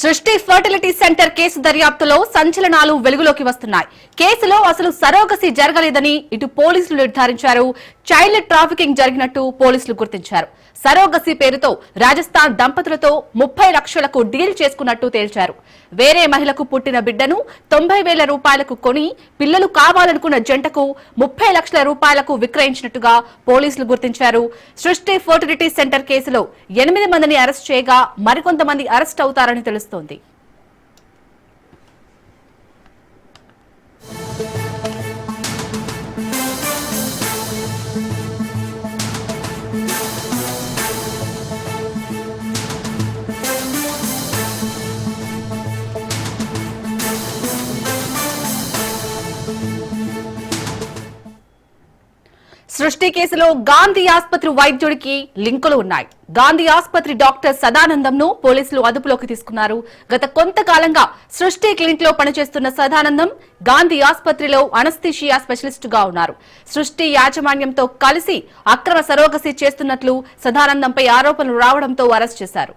సృష్టి fertility centre case దర్యాప్తులో సంచలనాలు వెలుగులోకి వస్తున్నాయి. కేసులో అసలు సరోగసి జరగలేదని ఇటు పోలీసులు నిర్ధారించారు. చైల్డ్ ట్రాఫికింగ్ జరిగినట్టు పోలీసులు గుర్తించారు. సరోగసి పేరుతో రాజస్థాన్ దంపతులతో 30 లక్షలకు డీల్ చేసుకున్నట్టు తేల్చారు. వేరే మహిళకు పుట్టిన బిడ్డను 90,000 రూపాయలకు కొని పిల్లలు కావాలనుకున్న జంటకు 30 లక్షల రూపాయలకు విక్రయించినట్టుగా పోలీసులు గుర్తించారు. సృష్టి ఫర్టిలిటీ సెంటర్ కేసులో 8 మందిని అరెస్ట్ చేయగా మరికొంతమంది అరెస్ట్ అవుతారని తెలుస్తోంది. సృష్టి కేసులో గాంధీ ఆసుపత్రి వైద్యుడికి లింకులు ఉన్నాయి. గాంధీ ఆసుపత్రి డాక్టర్ సదానందంను పోలీసులు అదుపులోకి తీసుకున్నారు. గత కొంతకాలంగా సృష్టి క్లినిక్ లో పనిచేస్తున్న సదానందం గాంధీ ఆసుపత్రిలో అనస్థీషియా స్పెషలిస్ట్ గా ఉన్నారు. సృష్టి యాజమాన్యంతో కలిసి అక్రమ సరోగసి చేస్తున్నట్లు సదానందంపై ఆరోపణలు రావడంతో అరెస్ట్ చేశారు.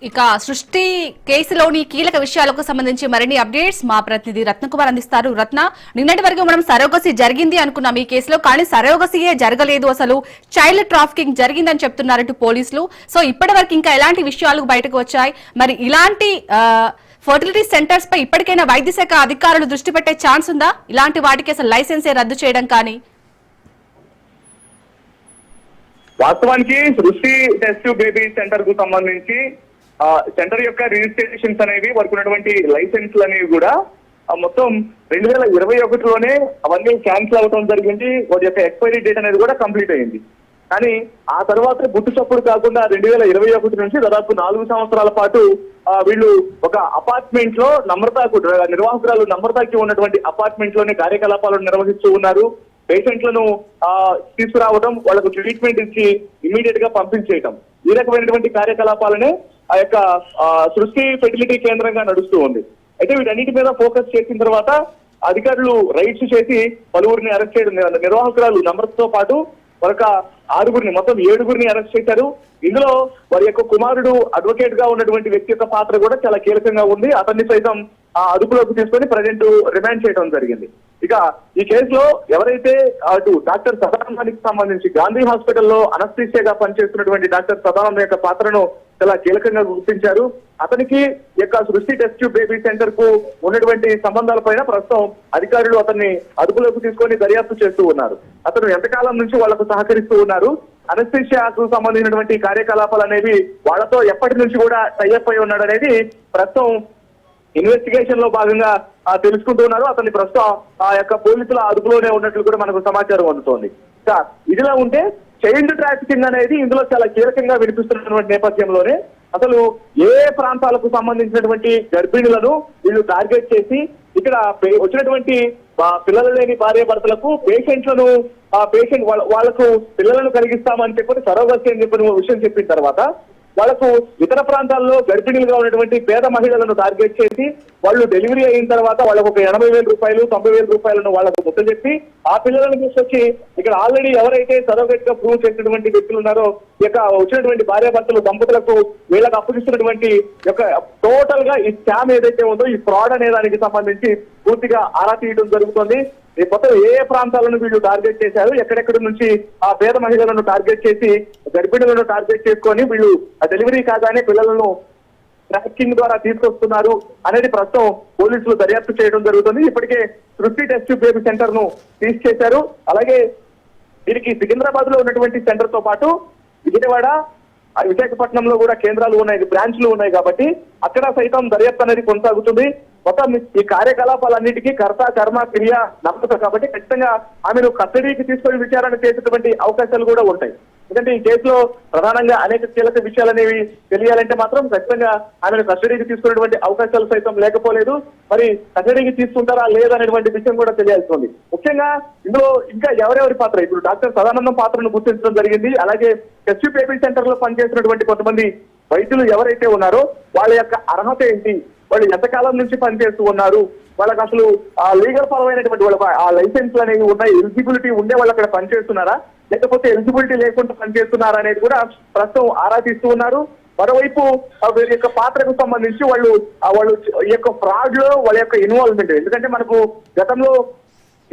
ఇక సృష్టి కేసులోని కీలక విషయాలకు సంబంధించి మరిన్ని అప్డేట్స్ మా ప్రతినిధి రత్నకుమార్ అందిస్తారు. రత్న, నిన్నటి వరకు మనం సరోగసి జరిగింది అనుకున్నాం ఈ కేసులో, కానీ సరోగసియే జరగలేదు, అసలు చైల్డ్ ట్రాఫికింగ్ జరిగిందని చెప్తున్నారంటూ పోలీసులు. సో ఇప్పటి వరకు ఇంకా ఎలాంటి విషయాలు బయటకు వచ్చాయి? మరి ఇలాంటి ఫర్టిలిటీ సెంటర్స్ పై ఇప్పటికైనా వైద్య శాఖ అధికారులు దృష్టి పెట్టే ఛాన్స్ ఉందా? ఇలాంటి వాటికి అసలు లైసెన్సే రద్దు చేయడం కానీ? వాస్తవానికి సృష్టి టెస్ట్ బేబీ సెంటర్ కు సంబంధించి సెంటర్ యొక్క రిజిస్ట్రేషన్స్ అనేవి వరకు ఉన్నటువంటి లైసెన్స్లు అనేవి కూడా మొత్తం 2021లోనే అవన్నీ క్యాన్సిల్ అవడం జరిగింది. వాటి యొక్క ఎక్స్పైరీ డేట్ అనేది కూడా కంప్లీట్ అయింది. కానీ ఆ తర్వాత గుట్టు చప్పుడు కాకుండా 2021 నుంచి దాదాపు 4 సంవత్సరాల పాటు వీళ్ళు ఒక అపార్ట్మెంట్ లో నిర్వాహకురాలు నమ్రతకి ఉన్నటువంటి అపార్ట్మెంట్ లోనే కార్యకలాపాలను నిర్వహిస్తూ ఉన్నారు. పేషెంట్లను తీసుకురావడం, వాళ్ళకు ట్రీట్మెంట్ ఇచ్చి ఇమీడియట్ గా పంపించేయటం, ఈ రకమైనటువంటి కార్యకలాపాలనే ఆ యొక్క సృష్టి ఫెర్టిలిటీ కేంద్రంగా నడుస్తూ ఉంది. అయితే వీటన్నిటి మీద ఫోకస్ చేసిన తర్వాత అధికారులు రైడ్స్ చేసి పలువురిని అరెస్ట్ చేయడం, నిర్వాహకురాలు నమ్రతతో పాటు మరొక 6గురిని, మొత్తం 7గురిని అరెస్ట్ చేశారు. ఇందులో వారి యొక్క కుమారుడు అడ్వకేట్ గా ఉన్నటువంటి వ్యక్తి యొక్క పాత్ర కూడా చాలా కీలకంగా ఉంది. అతన్ని సైతం అదుపులోకి తీసుకొని ప్రజెంట్ రిమాండ్ చేయడం జరిగింది. ఇక ఈ కేసులో ఎవరైతే అటు డాక్టర్ సదానందానికి సంబంధించి గాంధీ హాస్పిటల్లో అనస్థీషియాగా పనిచేస్తున్నటువంటి డాక్టర్ సదానందం యొక్క పాత్రను చాలా కీలకంగా గుర్తించారు. అతనికి యొక్క సృష్టి టెస్ట్ బేబీ సెంటర్ కు ఉన్నటువంటి సంబంధాలపైన ప్రస్తుతం అధికారులు అతన్ని అదుపులోకి తీసుకొని దర్యాప్తు చేస్తూ ఉన్నారు. అతను ఎంతకాలం నుంచి వాళ్లకు సహకరిస్తూ ఉన్నారు, అనస్థీషియాకు సంబంధించినటువంటి కార్యకలాపాలు అనేవి వాళ్లతో ఎప్పటి నుంచి కూడా టైఅప్ అయి ఉన్నాడు అనేది ప్రస్తుతం ఇన్వెస్టిగేషన్ లో భాగంగా తెలుసుకుంటున్నారు. అతన్ని ప్రస్తుతం ఆ యొక్క పోలీసుల అదుపులోనే ఉన్నట్లు కూడా మనకు సమాచారం అందుతోంది. ఇదిలా ఉంటే చైల్డ్ ట్రాఫికింగ్ అనేది ఇందులో చాలా కీలకంగా వినిపిస్తున్నటువంటి నేపథ్యంలోనే అసలు ఏ ప్రాంతాలకు సంబంధించినటువంటి గర్భిణులను వీళ్ళు టార్గెట్ చేసి ఇక్కడ వచ్చినటువంటి పిల్లలు లేని భార్య భర్తలకు పేషెంట్లను వాళ్లకు పిల్లలను కలిగిస్తామని చెప్పి సరోగసి అని చెప్పిన విషయం చెప్పిన తర్వాత వాళ్లకు ఇతర ప్రాంతాల్లో గర్భిణీలుగా ఉన్నటువంటి పేద మహిళలను టార్గెట్ చేసి వాళ్ళు డెలివరీ అయిన తర్వాత వాళ్ళకు ఒక 80,000 రూపాయలు 90,000 రూపాయలను వాళ్ళకు ముద్ద చెప్పి ఆ పిల్లలను తీసుకొచ్చి ఇక్కడ ఆల్రెడీ ఎవరైతే సరోగేట్ గా ప్రూవ్ చేసినటువంటి వ్యక్తులు ఉన్నారో ఇక వచ్చినటువంటి భార్యాభర్తలు దంపతులకు వీళ్ళకి అప్పగిస్తున్నటువంటి యొక్క టోటల్ గా ఈ స్కామ్ ఏదైతే ఉందో ఈ ఫ్రాడ్ అనే దానికి సంబంధించి పూర్తిగా ఆరా తీయడం జరుగుతుంది. ఈ మొత్తం ఏ ప్రాంతాలను వీళ్ళు టార్గెట్ చేశారు, ఎక్కడెక్కడి నుంచి ఆ పేద మహిళలను టార్గెట్ చేసి గర్భిణులను టార్గెట్ చేసుకొని వీళ్ళు ఆ డెలివరీ కాగానే పిల్లలను ట్రాకింగ్ ద్వారా తీసుకొస్తున్నారు అనేది ప్రస్తుతం పోలీసులు దర్యాప్తు చేయడం జరుగుతుంది. ఇప్పటికే సృష్టి టెస్ట్ బేబీ సెంటర్ ను సీజ్ చేశారు. అలాగే దీనికి సికింద్రాబాద్ లో ఉన్నటువంటి సెంటర్ తో పాటు విజయవాడ, ఆ విశాఖపట్నంలో కూడా కేంద్రాలు ఉన్నాయి, బ్రాంచ్లు ఉన్నాయి కాబట్టి అక్కడ సైతం దర్యాప్తు అనేది కొనసాగుతుంది. మొత్తం ఈ కార్యకలాపాలన్నిటికీ కర్త కర్మ క్రియ నమ్మకం కాబట్టి ఖచ్చితంగా ఆమెను కస్టడీకి తీసుకొని విచారణ చేసేటువంటి అవకాశాలు కూడా ఉంటాయి. ఎందుకంటే ఈ కేసులో ప్రధానంగా అనేక కీలక విషయాలు అనేవి తెలియాలంటే మాత్రం ఖచ్చితంగా ఆమెను కస్టడీకి తీసుకునేటువంటి అవకాశాలు సైతం లేకపోలేదు. మరి కస్టడీకి తీసుకుంటారా లేదనేటువంటి విషయం కూడా తెలియాల్సి ఉంది. ముఖ్యంగా ఇందులో ఇంకా ఎవరెవరి పాత్ర, ఇప్పుడు డాక్టర్ సదానందం పాత్రను గుర్తించడం జరిగింది. అలాగే టెస్ట్ బేబీ సెంటర్ లో పనిచేసినటువంటి కొంతమంది వైద్యులు ఎవరైతే ఉన్నారో వాళ్ళ యొక్క అర్హత ఏంటి, వాళ్ళు ఎంతకాలం నుంచి పనిచేస్తూ ఉన్నారు, వాళ్ళకి అసలు ఆ లీగల్ పరమైనటువంటి వాళ్ళ ఆ లైసెన్స్లు అనేవి ఉన్నాయి, ఎలిజిబిలిటీ ఉండే వాళ్ళు అక్కడ పనిచేస్తున్నారా లేకపోతే ఎలిజిబిలిటీ లేకుండా పనిచేస్తున్నారా అనేది కూడా ప్రస్తుతం ఆరా తీస్తూ ఉన్నారు. మరోవైపు వీరి యొక్క పాత్రకు సంబంధించి వాళ్ళు ఈ యొక్క ఫ్రాడ్ లో వాళ్ళ యొక్క ఇన్వాల్వ్మెంట్, ఎందుకంటే మనకు గతంలో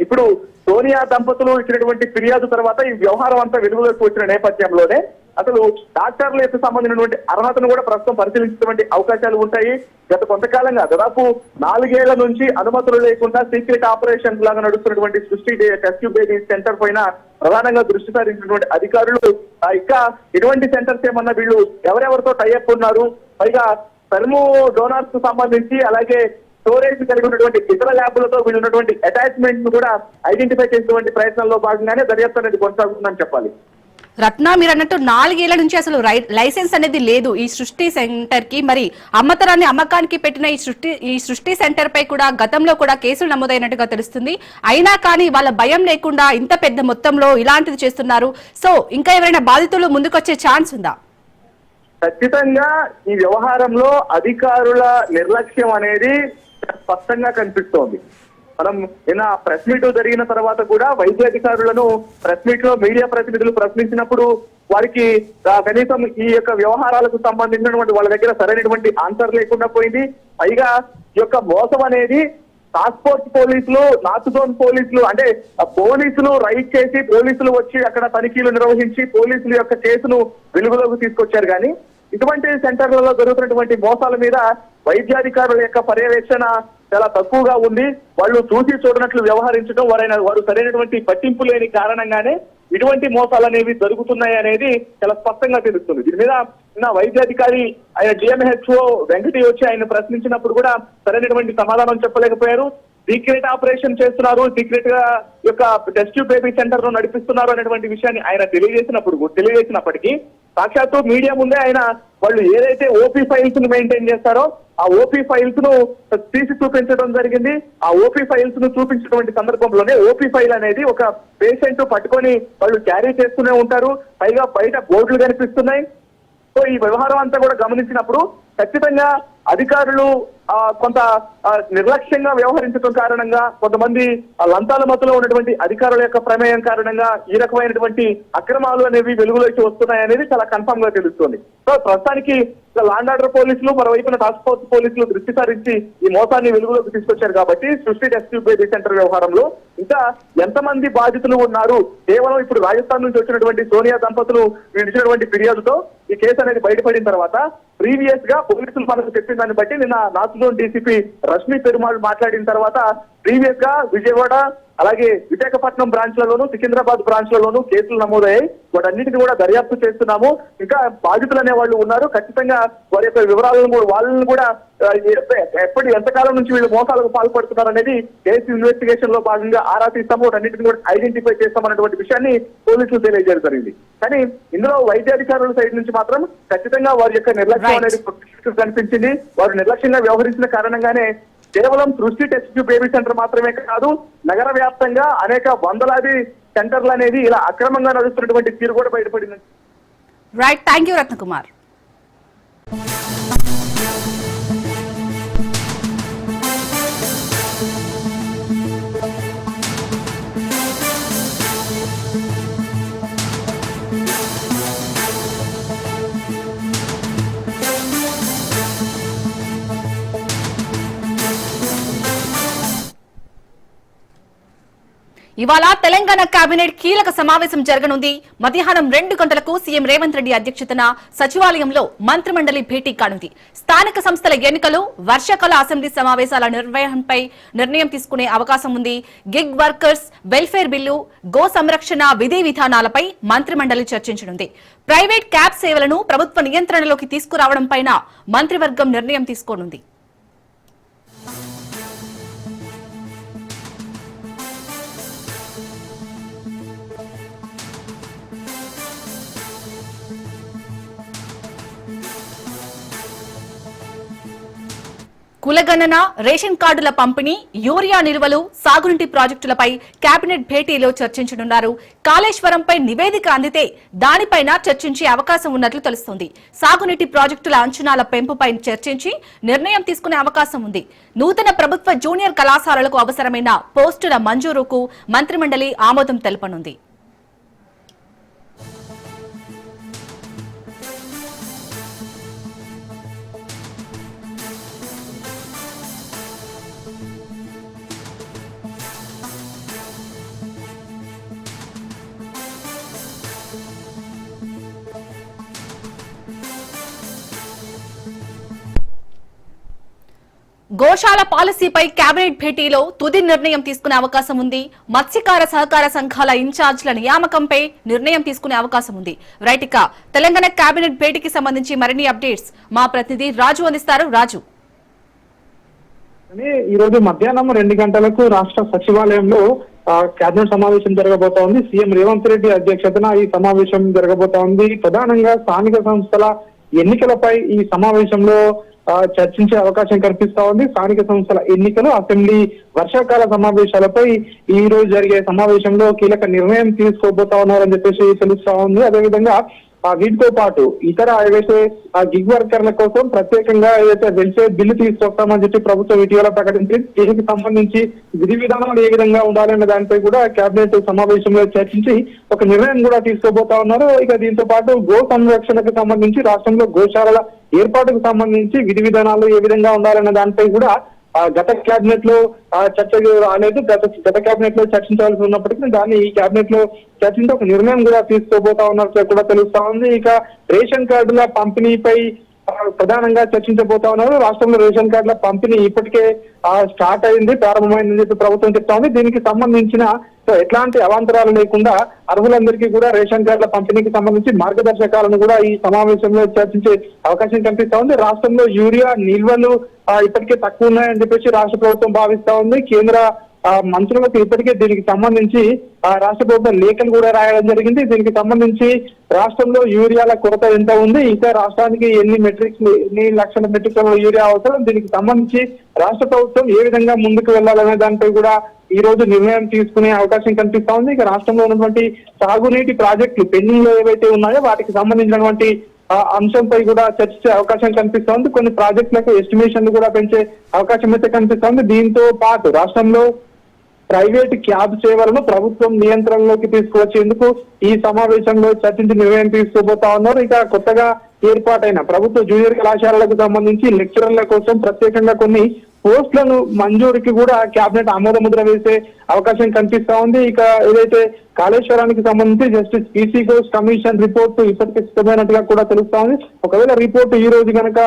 ఇప్పుడు సోనియా దంపతులు ఇచ్చినటువంటి ఫిర్యాదు తర్వాత ఈ వ్యవహారం అంతా వెలుగులోకి వచ్చిన నేపథ్యంలోనే అసలు డాక్టర్లకు సంబంధించినటువంటి అర్హతను కూడా ప్రస్తుతం పరిశీలించేటువంటి అవకాశాలు ఉంటాయి. గత కొంతకాలంగా దాదాపు 4 ఏళ్ల నుంచి అనుమతులు లేకుండా సీక్రెట్ ఆపరేషన్ లాగా నడుస్తున్నటువంటి సృష్టి టెస్ట్ బేబీ సెంటర్ పైన ప్రధానంగా దృష్టి సారించినటువంటి అధికారులు ఇంకా ఎటువంటి సెంటర్స్ ఏమన్నా వీళ్ళు ఎవరెవరితో టైఅప్ ఉన్నారు, పైగా స్పెర్మ్ డోనార్స్ కు సంబంధించి అలాగే స్టోరేజ్ కలిగి ఉన్నటువంటి ఇతర ల్యాబ్లతో వీళ్ళు ఉన్నటువంటి అటాచ్మెంట్ ను కూడా ఐడెంటిఫై చేసేటువంటి ప్రయత్నంలో భాగంగానే దర్యాప్తు అనేది కొనసాగుతుందని చెప్పాలి. రత్న, మీరు అన్నట్టు 4 ఏళ్ల నుంచి అసలు లైసెన్స్ అనేది లేదు ఈ సృష్టి సెంటర్ కి. మరి అమ్మతరాన్ని అమ్మకానికి పెట్టిన ఈ సృష్టి సెంటర్ పై కూడా గతంలో కూడా కేసులు నమోదైనట్టుగా తెలుస్తుంది. అయినా కానీ వాళ్ళ భయం లేకుండా ఇంత పెద్ద మొత్తంలో ఇలాంటిది చేస్తున్నారు. సో ఇంకా ఎవరైనా బాధితులు ముందుకొచ్చే ఛాన్స్ ఉందా? ఖచ్చితంగా ఈ వ్యవహారంలో అధికారుల నిర్లక్ష్యం అనేది స్పష్టంగా కనిపిస్తోంది. మనం నిన్న ప్రెస్ మీట్ జరిగిన తర్వాత కూడా వైద్య అధికారులను ప్రెస్ మీట్ లో మీడియా ప్రతినిధులు ప్రశ్నించినప్పుడు వారికి కనీసం ఈ యొక్క వ్యవహారాలకు సంబంధించినటువంటి వాళ్ళ దగ్గర సరైనటువంటి ఆన్సర్ లేకుండా పోయింది. పైగా ఈ యొక్క మోసం అనేది టాస్క్ ఫోర్స్ పోలీసులు, నార్త్ జోన్ పోలీసులు అంటే పోలీసులు రైడ్ చేసి పోలీసులు వచ్చి అక్కడ తనిఖీలు నిర్వహించి పోలీసుల యొక్క కేసును వెలుగులోకి తీసుకొచ్చారు. కానీ ఇటువంటి సెంటర్లలో జరుగుతున్నటువంటి మోసాల మీద వైద్యాధికారుల యొక్క పర్యవేక్షణ చాలా తక్కువగా ఉంది. వాళ్ళు చూసి చూడనట్లు వ్యవహరించడం, వారు సరైనటువంటి పట్టింపు లేని కారణంగానే ఇటువంటి మోసాలు అనేవి జరుగుతున్నాయి అనేది చాలా స్పష్టంగా తెలుస్తుంది. దీని మీద నిన్న వైద్యాధికారి ఆయన డిఎంహెచ్ఓ వెంకటి వచ్చి ఆయన ప్రశ్నించినప్పుడు కూడా సరైనటువంటి సమాధానం చెప్పలేకపోయారు. సీక్రెట్ ఆపరేషన్ చేస్తున్నారు, సీక్రెట్ గా యొక్క టెస్ట్ బేబీ సెంటర్ ను నడిపిస్తున్నారు అనేటువంటి విషయాన్ని ఆయన తెలియజేసినప్పటికీ సాక్షాత్తు మీడియా ముందే ఆయన వాళ్ళు ఏదైతే ఓపీ ఫైల్స్ ను మెయింటైన్ చేస్తారో ఆ ఓపీ ఫైల్స్ ను తీసి చూపించడం జరిగింది. ఆ ఓపీ ఫైల్స్ ను చూపించినటువంటి సందర్భంలోనే ఓపీ ఫైల్ అనేది ఒక పేషెంట్ పట్టుకొని వాళ్ళు క్యారీ చేస్తూనే ఉంటారు. పైగా బయట బోర్డులు కనిపిస్తున్నాయి. సో ఈ వ్యవహారం అంతా కూడా గమనించినప్పుడు ఖచ్చితంగా అధికారులు కొంత నిర్లక్ష్యంగా వ్యవహరించడం కారణంగా, కొంతమంది లంచాల మధ్యలో ఉన్నటువంటి అధికారుల యొక్క ప్రమేయం కారణంగా ఈ రకమైనటువంటి అక్రమాలు అనేవి వెలుగులోకి వస్తున్నాయి అనేది చాలా కన్ఫర్మ్ గా తెలుస్తుంది. సో ప్రస్తుతానికి లాండ్ ఆర్డర్ పోలీసులు, మరోవైపున టాస్క్ ఫోర్స్ పోలీసులు దృష్టి సారించి ఈ మోసాన్ని వెలుగులోకి తీసుకొచ్చారు. కాబట్టి సృష్టి టెస్ట్ బేబీ సెంటర్ వ్యవహారంలో ఇంకా ఎంతమంది బాధితులు ఉన్నారు, కేవలం ఇప్పుడు రాజస్థాన్ నుంచి వచ్చినటువంటి సోనియా దంపతులు ఇచ్చినటువంటి ఫిర్యాదుతో ఈ కేసు అనేది బయటపడిన తర్వాత ప్రీవియస్ గా పోలీసులు మనకు చెప్పిన దాన్ని బట్టి నిన్న north zone DCP Rashmi Perumal మాట్లాడిన తర్వాత ప్రీవియస్ గా విజయవాడ అలాగే విశాఖపట్నం బ్రాంచ్లలోను సికింద్రాబాద్ బ్రాంచ్లలోను కేసులు నమోదయ్యాయి. వాటన్నిటిని కూడా దర్యాప్తు చేస్తున్నాము. ఇంకా బాధితులు అనే వాళ్ళు ఉన్నారు. ఖచ్చితంగా వారి యొక్క వివరాలను కూడా వాళ్ళని కూడా ఎంతకాలం నుంచి వీళ్ళు మోసాలకు పాల్పడుతున్నారు అనేది కేసు ఇన్వెస్టిగేషన్ లో భాగంగా ఆరా తీస్తాము. వాటన్నిటిని కూడా ఐడెంటిఫై చేస్తామన్నటువంటి విషయాన్ని పోలీసులు తెలియజేయడం జరిగింది. కానీ ఇందులో వైద్యాధికారుల సైడ్ నుంచి మాత్రం ఖచ్చితంగా వారి యొక్క నిర్లక్ష్యం అనేది కనిపించింది. వారు నిర్లక్ష్యంగా వ్యవహరించిన కారణంగానే కేవలం సృష్టి టెస్ట్ బేబీ సెంటర్ మాత్రమే కాదు, నగర వ్యాప్తంగా అనేక వందలాది సెంటర్లు అనేది ఇలా అక్రమంగా నడుస్తున్నటువంటి తీరు కూడా బయటపడింది. Right, thank you Ratnakumar. ఇవాళ తెలంగాణ కేబినెట్ కీలక సమావేశం జరగనుంది. మధ్యాహ్నం 2 గంటలకు సీఎం రేవంత్ రెడ్డి అధ్యక్షతన సచివాలయంలో మంత్రిమండలి భేటీ కానుంది. స్థానిక సంస్థల ఎన్నికలు, వర్షాకాల అసెంబ్లీ సమావేశాల నిర్వహణపై నిర్ణయం తీసుకునే అవకాశం ఉంది. Gig workers welfare bill, go సంరక్షణ విధి విధానాలపై మంత్రిమండలి చర్చించనుంది. ప్రైవేట్ క్యాబ్ సేవలను ప్రభుత్వ నియంత్రణలోకి తీసుకురావడంపై మంత్రివర్గం నిర్ణయం తీసుకోనుంది. కులగణన, రేషన్ కార్డుల పంపిణీ, యూరియా నిల్వలు, సాగునీటి ప్రాజెక్టులపై కేబినెట్ భేటీలో చర్చించనున్నారు. కాళేశ్వరంపై నివేదిక అందితే దానిపైన చర్చించే అవకాశం ఉన్నట్లు తెలుస్తోంది. సాగునీటి ప్రాజెక్టుల అంచనాల పెంపుపై చర్చించి నిర్ణయం తీసుకునే అవకాశం ఉంది. నూతన ప్రభుత్వ జూనియర్ కళాశాలలకు అవసరమైన పోస్టుల మంజూరుకు మంత్రిమండలి ఆమోదం తెలపనుంది. గోశాల పాలసీపై కేబినెట్ భేటీలో తుది నిర్ణయం తీసుకునే అవకాశం ఉంది. మత్స్యకార సహకార సంఘాల ఇన్ఛార్జ్ల నియామకంపై నిర్ణయం తీసుకునే అవకాశం ఉంది. రైట్, ఇక తెలంగాణ కేబినెట్ భేటీకి సంబంధించి మరిన్ని అప్డేట్స్ మా ప్రతినిధి రాజు అందిస్తారు. రాజు, ఈ రోజు మధ్యాహ్నం 2 గంటలకు రాష్ట్ర సచివాలయంలో కేబినెట్ సమావేశం జరగబోతోంది. సీఎం రేవంత్ రెడ్డి అధ్యక్షతన ఈ సమావేశం జరగబోతోంది. ప్రధానంగా స్థానిక సంస్థల ఎన్నికలపై ఈ సమావేశంలో చర్చించే అవకాశం కల్పిస్తా ఉంది. స్థానిక సంస్థల ఎన్నికలు, అసెంబ్లీ వర్షాకాల సమావేశాలపై ఈ రోజు జరిగే సమావేశంలో కీలక నిర్ణయం తీసుకోబోతా ఉన్నారని చెప్పేసి తెలుస్తా ఉంది. అదేవిధంగా వీటితో పాటు ఇతర ఏవైతే గిగ్ వర్కర్ల కోసం ప్రత్యేకంగా ఏదైతే వెల్ఫేర్ బిల్లు తీసుకొస్తామని చెప్పి ప్రభుత్వం ఇటీవల ప్రకటించింది. దీనికి సంబంధించి విధి విధానాలు ఏ విధంగా ఉండాలనే దానిపై కూడా కేబినెట్ సమావేశంలో చర్చించి ఒక నిర్ణయం కూడా తీసుకోబోతా ఉన్నారు. ఇక దీంతో పాటు గో సంరక్షణకు సంబంధించి రాష్ట్రంలో గోశాలల ఏర్పాటుకు సంబంధించి విధి విధానాలు ఏ విధంగా ఉండాలన్న దానిపై కూడా గత కేబినెట్ లో చర్చ అనేది గత కేబినెట్ లో చర్చించాల్సి ఉన్నప్పటికీ దాన్ని ఈ కేబినెట్ లో చర్చించి ఒక నిర్ణయం కూడా తీసుకోబోతా ఉన్నట్లు కూడా తెలుస్తా ఉంది. ఇక రేషన్ కార్డుల పంపిణీపై ప్రధానంగా చర్చించబోతా ఉన్నారు. రాష్ట్రంలో రేషన్ కార్డుల పంపిణీ ఇప్పటికే స్టార్ట్ అయింది, ప్రారంభమైందని చెప్పి ప్రభుత్వం చెప్తా ఉంది. దీనికి సంబంధించిన ఎట్లాంటి అవాంతరాలు లేకుండా అర్హులందరికీ కూడా రేషన్ కార్డుల పంపిణీకి సంబంధించి మార్గదర్శకాలను కూడా ఈ సమావేశంలో చర్చించే అవకాశం కనిపిస్తా ఉంది. రాష్ట్రంలో యూరియా నిల్వలు ఇప్పటికే తక్కువ ఉన్నాయని చెప్పేసి రాష్ట్ర ప్రభుత్వం భావిస్తా ఉంది. కేంద్ర మంత్రులకు ఇప్పటికే దీనికి సంబంధించి రాష్ట్ర ప్రభుత్వం లేఖలు కూడా రాయడం జరిగింది. దీనికి సంబంధించి రాష్ట్రంలో యూరియాల కొరత ఎంత ఉంది, ఇంకా రాష్ట్రానికి ఎన్ని లక్షల మెట్రిక్ టన్నుల యూరియా అవసరం, దీనికి సంబంధించి రాష్ట్ర ప్రభుత్వం ఏ విధంగా ముందుకు వెళ్లాలనే దానిపై కూడా ఈ రోజు నిర్ణయం తీసుకునే అవకాశం కనిపిస్తా ఉంది. ఇక రాష్ట్రంలో ఉన్నటువంటి సాగునీటి ప్రాజెక్టులు పెండింగ్ లో ఏవైతే ఉన్నాయో వాటికి సంబంధించినటువంటి అంశంపై కూడా చర్చించే అవకాశం కనిపిస్తా ఉంది. కొన్ని ప్రాజెక్టులకు ఎస్టిమేషన్లు కూడా పెంచే అవకాశం అయితే కనిపిస్తా ఉంది. దీంతో పాటు రాష్ట్రంలో ప్రైవేట్ క్యాబ్ సేవలను ప్రభుత్వం నియంత్రణలోకి తీసుకువచ్చేందుకు ఈ సమావేశంలో చర్చించి నిర్ణయం తీసుకోబోతా ఉన్నారు. ఇక కొత్తగా ఏర్పాటైన ప్రభుత్వ జూనియర్ కళాశాలలకు సంబంధించి లెక్చరర్ల కోసం ప్రత్యేకంగా కొన్ని పోస్టులను మంజూరుకి కూడా కేబినెట్ ఆమోద ముద్ర వేసే అవకాశం కనిపిస్తా ఉంది. ఇక ఏదైతే కాళేశ్వరానికి సంబంధించి justice PC Ghosh commission report ఇప్పటికే సిద్ధమైనట్టుగా కూడా తెలుస్తా ఉంది. ఒకవేళ రిపోర్టు ఈ రోజు కనుక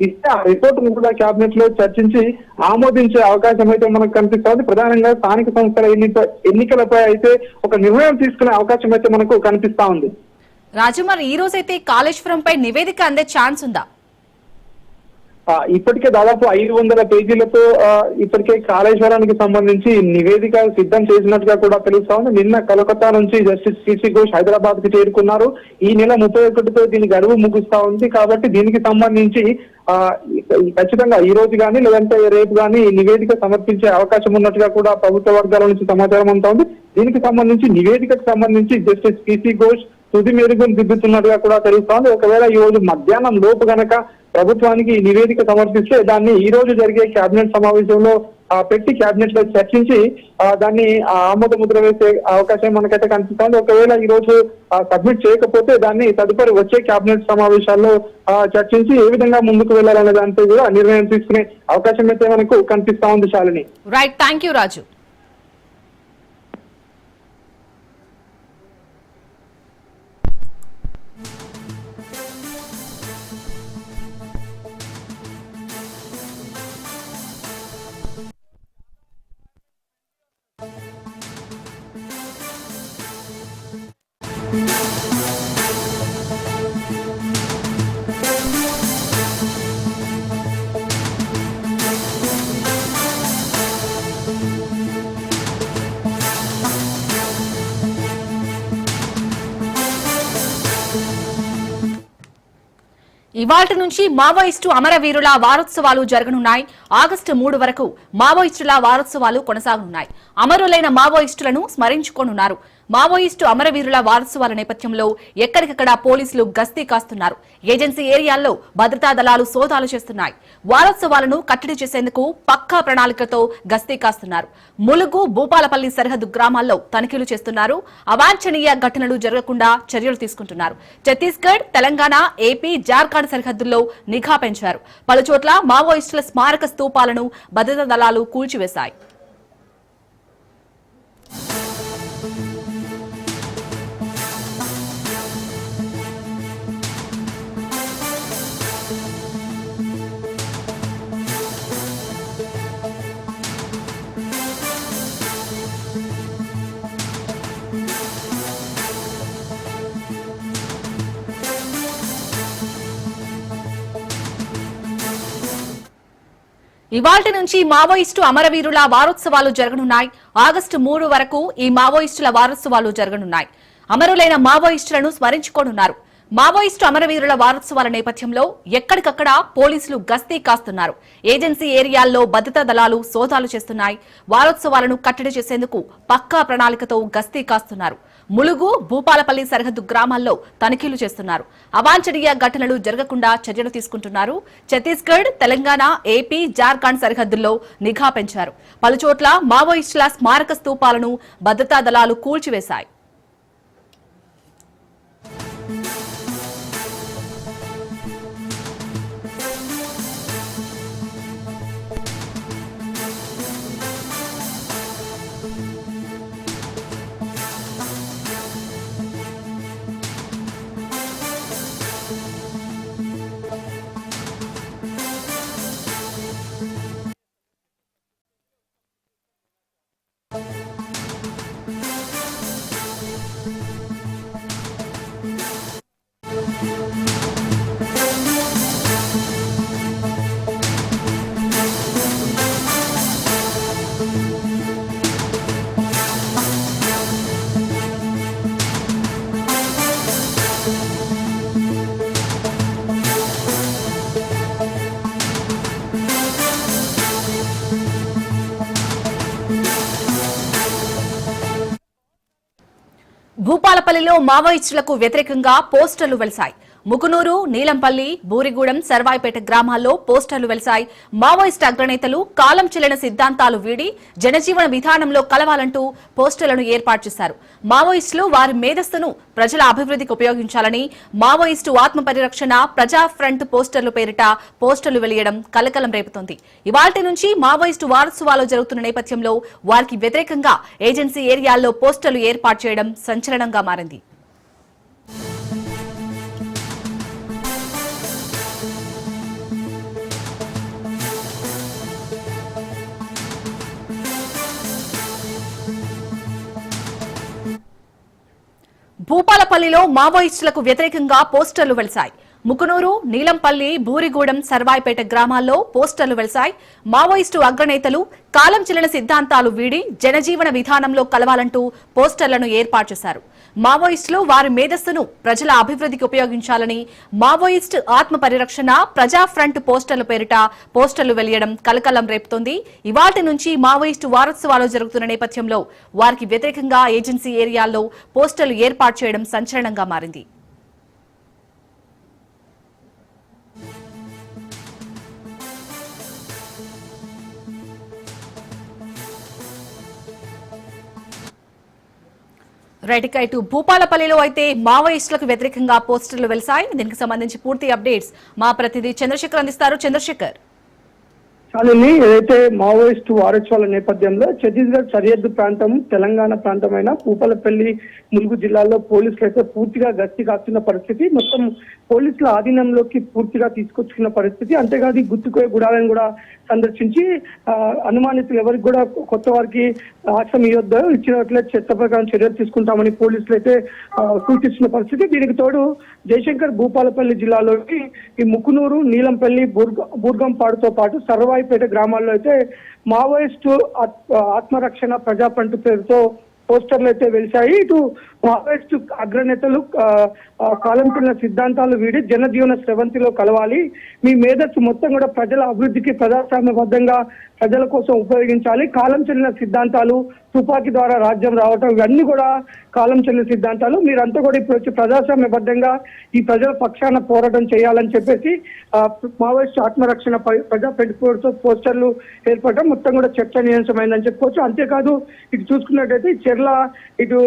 ఇస్తే ఆ రిపోర్టును కూడా కేబినెట్ లో చర్చించి ఆమోదించే అవకాశం అయితే మనకు కనిపిస్తా ఉంది. ప్రధానంగా స్థానిక సంస్థల ఎన్నికలపై అయితే ఒక నిర్ణయం తీసుకునే అవకాశం అయితే మనకు కనిపిస్తా ఉంది. రాజు, మరి ఈ రోజైతే కాళేశ్వరంపై నివేదిక అందే ఛాన్స్ ఉందా? ఇప్పటికే దాదాపు 500 పేజీలతో ఇప్పటికే కాళేశ్వరానికి సంబంధించి నివేదిక సిద్ధం చేసినట్టుగా కూడా తెలుస్తా ఉంది. నిన్న కలకత్తా నుంచి జస్టిస్ పీసీ ఘోష్ హైదరాబాద్ కి చేరుకున్నారు. ఈ నెల 31తో దీని గడువు ముగుస్తా ఉంది. కాబట్టి దీనికి సంబంధించి ఖచ్చితంగా ఈ రోజు కానీ లేదంటే రేపు కానీ నివేదిక సమర్పించే అవకాశం ఉన్నట్టుగా కూడా ప్రభుత్వ వర్గాల నుంచి సమాచారం అంతా ఉంది. దీనికి సంబంధించి నివేదికకు సంబంధించి జస్టిస్ పీసీ ఘోష్ తుది మెరుగును దిద్దుతున్నట్టుగా కూడా తెలుస్తోంది. ఒకవేళ ఈ రోజు మధ్యాహ్నం లోపు గనక ప్రభుత్వానికి నివేదిక సమర్పిస్తే దాన్ని ఈ రోజు జరిగే కేబినెట్ సమావేశంలో పెట్టి కేబినెట్ లో చర్చించి దాన్ని ఆమోద ముద్ర వేసే అవకాశం మనకైతే కనిపిస్తోంది. ఒకవేళ ఈ రోజు సబ్మిట్ చేయకపోతే దాన్ని తదుపరి వచ్చే కేబినెట్ సమావేశాల్లో చర్చించి ఏ విధంగా ముందుకు వెళ్లాలనే దానిపై కూడా నిర్ణయం తీసుకునే అవకాశం అయితే మనకు కనిపిస్తా ఉంది. శాలిని, రైట్, థ్యాంక్ యూ రాజు. ఇవాల్టి నుంచి మావోయిస్టు అమరవీరుల వారోత్సవాలు జరగనున్నాయి. ఆగస్టు 3 వరకు మావోయిస్టుల వారోత్సవాలు కొనసాగనున్నాయి. అమరులైన మావోయిస్టులను స్మరించుకోనున్నారు. మావోయిస్టు అమరవీరుల వారోత్సవాల నేపథ్యంలో ఎక్కడికక్కడ పోలీసులు గస్తీ కాస్తున్నారు. ఏజెన్సీ ఏరియాల్లో భద్రతా దళాలు సోదాలు చేస్తున్నాయి. వారోత్సవాలను కట్టడి చేసేందుకు పక్కా ప్రణాళికతో గస్తీ కాస్తున్నారు. ములుగు, భూపాలపల్లి సరిహద్దు గ్రామాల్లో తనిఖీలు చేస్తున్నారు. అవాంఛనీయ ఘటనలు జరగకుండా చర్యలు తీసుకుంటున్నారు. ఛత్తీస్గఢ్, తెలంగాణ, ఏపీ, జార్ఖండ్ సరిహద్దుల్లో నిఘా పెంచారు. పలుచోట్ల మావోయిస్టుల స్మారక స్తూపాలను భద్రతా దళాలు కూల్చివేశాయి. ఇవాల్టి నుంచి మావోయిస్టు అమరవీరుల వారోత్సవాలు జరగనున్నాయి. ఆగస్టు 3 వరకు ఈ మావోయిస్టుల వారోత్సవాలు జరగనున్నాయి. అమరులైన మావోయిస్టులను స్మరించుకోనున్నారు. మావోయిస్టు అమరవీరుల వారోత్సవాల నేపథ్యంలో ఎక్కడికక్కడ పోలీసులు గస్తీ కాస్తున్నారు. ఏజెన్సీ ఏరియాల్లో భద్రతా దళాలు సోదాలు చేస్తున్నాయి. వారోత్సవాలను కట్టడి చేసేందుకు పక్కా ప్రణాళికతో గస్తీ కాస్తున్నారు. ములుగు, భూపాలపల్లి సరిహద్దు గ్రామాల్లో తనిఖీలు చేస్తున్నారు. అవాంఛనీయ ఘటనలు జరగకుండా చర్యలు తీసుకుంటున్నారు. ఛత్తీస్గఢ్, తెలంగాణ, ఏపీ, జార్ఖండ్ సరిహద్దుల్లో నిఘా పెంచారు. పలుచోట్ల మావోయిస్టుల స్మారక స్తూపాలను భద్రతా దళాలు కూల్చివేశాయి. భూపాలపల్లిలో మావోయిస్టులకు వ్యతిరేకంగా పోస్టర్లు వెలిశాయి. ముకునూరు, నీలంపల్లి, బూరిగూడెం, సర్వాయిపేట గ్రామాల్లో పోస్టర్లు వెలిశాయి. మావోయిస్టు అగ్రనేతలు కాలం చెల్లిన సిద్ధాంతాలు వీడి జనజీవన విధానంలో కలవాలంటూ పోస్టర్లను ఏర్పాటు చేశారు. మావోయిస్టులు వారి మేధస్సును ప్రజల అభివృద్ధికి ఉపయోగించాలని మావోయిస్టు ఆత్మ పరిరక్షణ ప్రజా ఫ్రంట్ పోస్టర్లు పేరిట పోస్టర్లు వెలియడం కలకలం రేపుతోంది. ఇవాల్టి నుంచి మావోయిస్టు వారోత్సవాలు జరుగుతున్న నేపథ్యంలో వారికి వ్యతిరేకంగా ఏజెన్సీ ఏరియాల్లో పోస్టర్లు ఏర్పాటు చేయడం సంచలనంగా మారింది. భూపాలపల్లిలో మావోయిస్టులకు వ్యతిరేకంగా పోస్టర్లు వెలిశాయి. ముకునూరు, నీలంపల్లి, బూరిగూడెం, సర్వాయిపేట గ్రామాల్లో పోస్టర్లు వెలిశాయి. మావోయిస్టు అగ్రనేతలు కాలం చెల్లిన సిద్ధాంతాలు వీడి జనజీవన విధానంలో కలవాలంటూ పోస్టర్లను ఏర్పాటు చేశారు. మావోయిస్టులు వారి మేధస్సును ప్రజల అభివృద్ధికి ఉపయోగించాలని మావోయిస్టు ఆత్మ పరిరక్షణ ప్రజా ఫ్రంట్ పోస్టర్ల పేరిట పోస్టర్లు వెలియడం కలకలం రేపుతోంది. ఇవాల్టి నుంచి మావోయిస్టు వారోత్సవాలు జరుగుతున్న నేపథ్యంలో వారికి వ్యతిరేకంగా ఏజెన్సీ ఏరియాల్లో పోస్టర్లు ఏర్పాటు చేయడం సంచలనంగా మారింది. రైట్, ఇక ఇటు భూపాలపల్లిలో అయితే మావోయిస్టులకు వ్యతిరేకంగా పోస్టర్లు వెలిశాయి. దీనికి సంబంధించి పూర్తి అప్డేట్స్ మా ప్రతినిధి చంద్రశేఖర్ అందిస్తారు. చంద్రశేఖర్. కానీ ఏదైతే మావోయిస్టు వారోత్సవాల నేపథ్యంలో ఛత్తీస్గఢ్ సరిహద్దు ప్రాంతం తెలంగాణ ప్రాంతమైన పూపలపల్లి ములుగు జిల్లాల్లో పోలీసులు అయితే పూర్తిగా గస్తీ కాస్తున్న పరిస్థితి, మొత్తం పోలీసుల ఆధీనంలోకి పూర్తిగా తీసుకొచ్చుకున్న పరిస్థితి. అంతేకాదు ఈ గుర్తుకోయే గుడాలను కూడా సందర్శించి అనుమానితులు ఎవరికి కూడా కొత్త వారికి ఆశ్రమం ఇవ్వద్దు, ఇచ్చినట్లే చట్ట ప్రకారం చర్యలు తీసుకుంటామని పోలీసులు అయితే సూచిస్తున్న పరిస్థితి. దీనికి తోడు జయశంకర్ భూపాలపల్లి జిల్లాలోని ఈ ముకునూరు, నీలంపల్లి, బూర్గంపాడుతో పాటు సర్వాయిపేట గ్రామాల్లో అయితే మావోయిస్టు ఆత్మరక్షణ ప్రజాఫ్రంట్ పేరుతో పోస్టర్లు అయితే వెలిశాయి. ఇటు మావోయిస్టు అగ్రనేతలు కాలం చెల్లిన సిద్ధాంతాలు వీడి జనజీవన స్రవంతిలో కలవాలి, మీ మేధస్సు మొత్తం కూడా ప్రజల అభివృద్ధికి ప్రజాస్వామ్యబద్ధంగా ప్రజల కోసం ఉపయోగించాలి, కాలం చెల్లిన సిద్ధాంతాలు, తుపాకీ ద్వారా రాజ్యం రావటం, ఇవన్నీ కూడా కాలం చెల్లిన సిద్ధాంతాలు, మీరంతా కూడా ఇప్పుడు వచ్చి ప్రజాస్వామ్యబద్ధంగా ఈ ప్రజల పక్షాన పోరాటం చేయాలని చెప్పేసి మావోయిస్టు ఆత్మరక్షణ ప్రజా పెట్టుకోవడంతో పోస్టర్లు ఏర్పడటం మొత్తం కూడా చర్చనీయాంశమైందని చెప్పుకోవచ్చు. అంతేకాదు ఇటు చూసుకున్నట్టయితే చెర్ల, ఇటు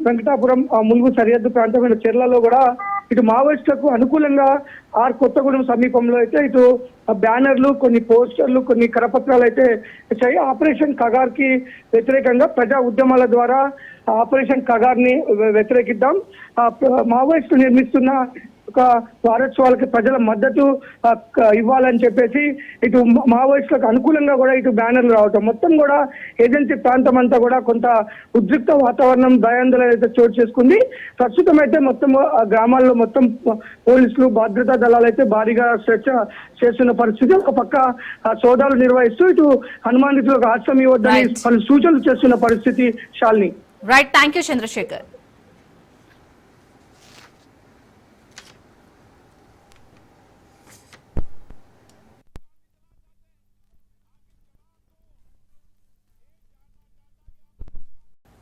వెంకటాపురం, ములుగు సరిహద్దు ప్రాంతమైన చెర్లలో కూడా ఇటు మావోయిస్టులకు అనుకూలంగా కొత్తగూడెం సమీపంలో అయితే ఇటు బ్యానర్లు, కొన్ని పోస్టర్లు, కొన్ని కరపత్రాలు అయితే వచ్చాయి. ఆపరేషన్ కగార్ కి వ్యతిరేకంగా ప్రజా ఉద్యమాల ద్వారా ఆపరేషన్ కగార్ ని వ్యతిరేకిద్దాం, మావోయిస్టులు నిర్మిస్తున్న ఒక వారోత్సవాలకి ప్రజల మద్దతు ఇవ్వాలని చెప్పేసి ఇటు మావోయిస్టులకు అనుకూలంగా కూడా ఇటు బ్యానర్లు రావటం, మొత్తం కూడా ఏజెన్సీ ప్రాంతం అంతా కూడా కొంత ఉద్రిక్త వాతావరణం, భయాందోళన అయితే చోటు చేసుకుంది. ప్రస్తుతం అయితే మొత్తం గ్రామాల్లో మొత్తం పోలీసులు, భద్రతా దళాలు అయితే భారీగా చర్చ చేస్తున్న పరిస్థితి. ఒక పక్క సోదాలు నిర్వహిస్తూ ఇటు అనుమానితులకు ఆశ్రమం ఇవ్వద్దని పలు సూచనలు చేస్తున్న పరిస్థితి. Shalini. Right, thank you Chandrashekhar.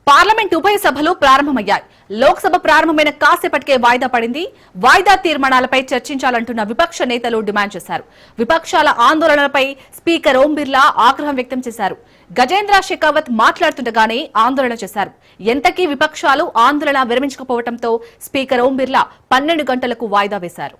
Parliament ఉభయ సభలు ప్రారంభమయ్యాయి. లోక్సభ ప్రారంభమైన కాసేపటికే వాయిదా పడింది. వాయిదా తీర్మానాలపై చర్చించాలంటున్న విపక్ష నేతలు డిమాండ్ చేశారు. విపక్షాల ఆందోళనలపై స్పీకర్ ఓం బిర్లా ఆగ్రహం వ్యక్తం చేశారు. గజేంద్ర షెకావత్ మాట్లాడుతుండగానే ఆందోళన చేశారు. ఎంతకీ విపక్షాలు ఆందోళన విరమించకపోవడంతో స్పీకర్ ఓం బిర్లా 12 గంటలకు వాయిదా వేశారు.